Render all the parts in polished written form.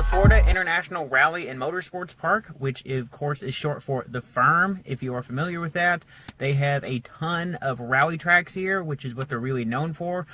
Florida International Rally and Motorsports Park, which of course is short for the Firm, if you are familiar with that. They have a ton of rally tracks here, which is what they're really known for.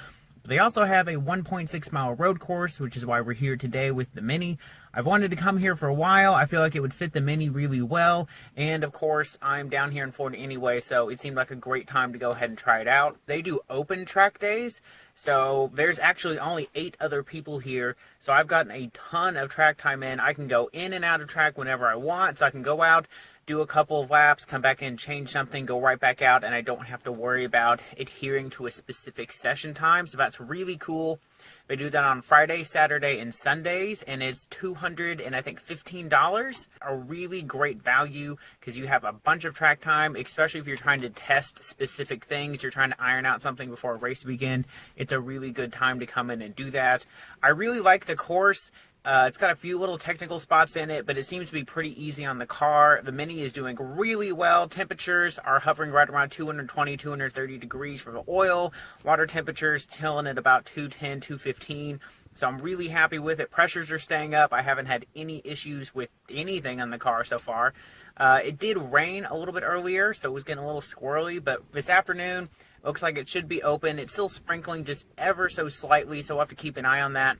They also have a 1.6 mile road course, which is why we're here today with the Mini. I've wanted to come here for a while. I feel like it would fit the Mini really well. And of course, I'm down here in Florida anyway, so it seemed like a great time to go ahead and try it out. They do open track days, so there's actually only 8 other people here. So I've gotten a ton of track time in. I can go in and out of track whenever I want, so I can go out, do a couple of laps, come back in, change something, go right back out, and I don't have to worry about adhering to a specific session time. So that's really cool. They do that on Friday, Saturday, and Sundays, and it's $215. A really great value because you have a bunch of track time, especially if you're trying to test specific things, you're trying to iron out something before a race weekend. It's a really good time to come in and do that. I really like the course. It's got a few little technical spots in it, but it seems to be pretty easy on the car. The Mini is doing really well. Temperatures are hovering right around 220, 230 degrees for the oil. Water temperatures chilling at about 210, 215. So I'm really happy with it. Pressures are staying up. I haven't had any issues with anything on the car so far. It did rain a little bit earlier, so it was getting a little squirrely, but this afternoon, looks like it should be open. It's still sprinkling just ever so slightly, so we'll have to keep an eye on that.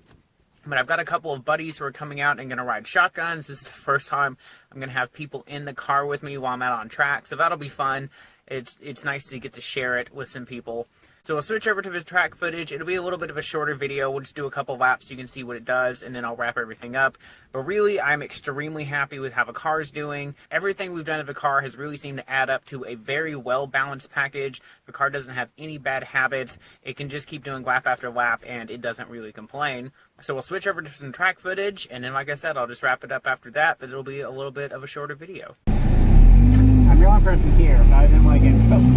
But I've got a couple of buddies who are coming out and going to ride shotguns. This is the first time I'm going to have people in the car with me while I'm out on track. So that'll be fun. It's nice to get to share it with some people. So we'll switch over to this track footage. It'll be a little bit of a shorter video. We'll just do a couple laps so you can see what it does, and then I'll wrap everything up. But really, I'm extremely happy with how the car is doing. Everything we've done to the car has really seemed to add up to a very well-balanced package. The car doesn't have any bad habits. It can just keep doing lap after lap, and it doesn't really complain. So we'll switch over to some track footage, and then, like I said, I'll just wrap it up after that, but it'll be a little bit of a shorter video. I'm the only person here, but I didn't want to get in trouble.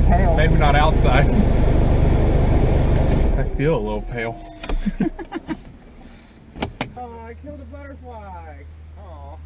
pale. Maybe not outside. I feel a little pale. Oh, I killed a butterfly. Oh.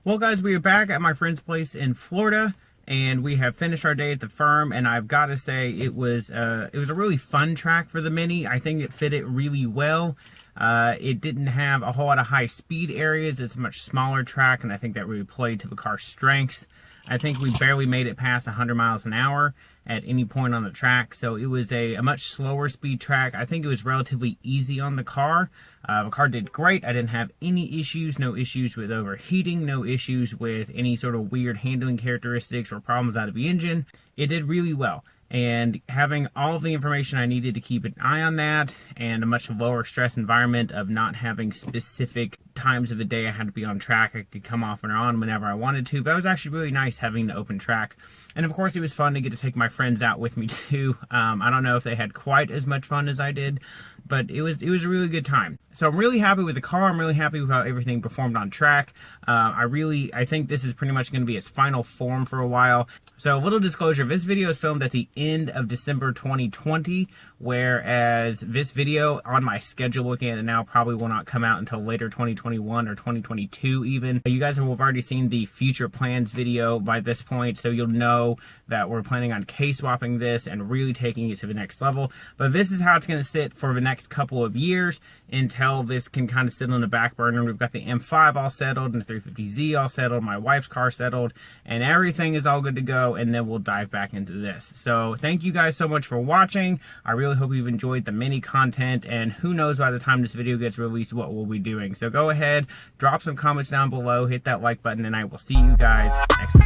Well, guys, we are back at my friend's place in Florida, and we have finished our day at the firm, and I've got to say it was a really fun track for the Mini. I think it fit it really well. It didn't have a whole lot of high speed areas. It's a much smaller track, and I think that really played to the car's strengths. I think we barely made it past 100 miles an hour at any point on the track, so it was a much slower speed track. I think it was relatively easy on the car. The car did great. I didn't have any issues, no issues with overheating, no issues with any sort of weird handling characteristics or problems out of the engine. It did really well. And having all of the information I needed to keep an eye on that, and a much lower stress environment of not having specific times of the day I had to be on track. I could come off and on whenever I wanted to, but it was actually really nice having the open track. And of course it was fun to get to take my friends out with me too. I don't know if they had quite as much fun as I did, but it was a really good time. So I'm really happy with the car. I'm really happy with how everything performed on track. I think this is pretty much going to be its final form for a while. So a little disclosure, this video is filmed at the end of December 2020, whereas this video on my schedule looking at it now probably will not come out until later 2021 or 2022 even. You guys will have already seen the future plans video by this point, so you'll know that we're planning on K-swapping this and really taking it to the next level. But this is how it's going to sit for the next couple of years until this can kind of sit on the back burner. We've got the M5 all settled and the 350Z all settled, my wife's car settled, and everything is all good to go, and then we'll dive back into this. So thank you guys so much for watching. I really hope you've enjoyed the Mini content, and who knows by the time this video gets released what we'll be doing. So go ahead, drop some comments down below, hit that like button, and I will see you guys next time.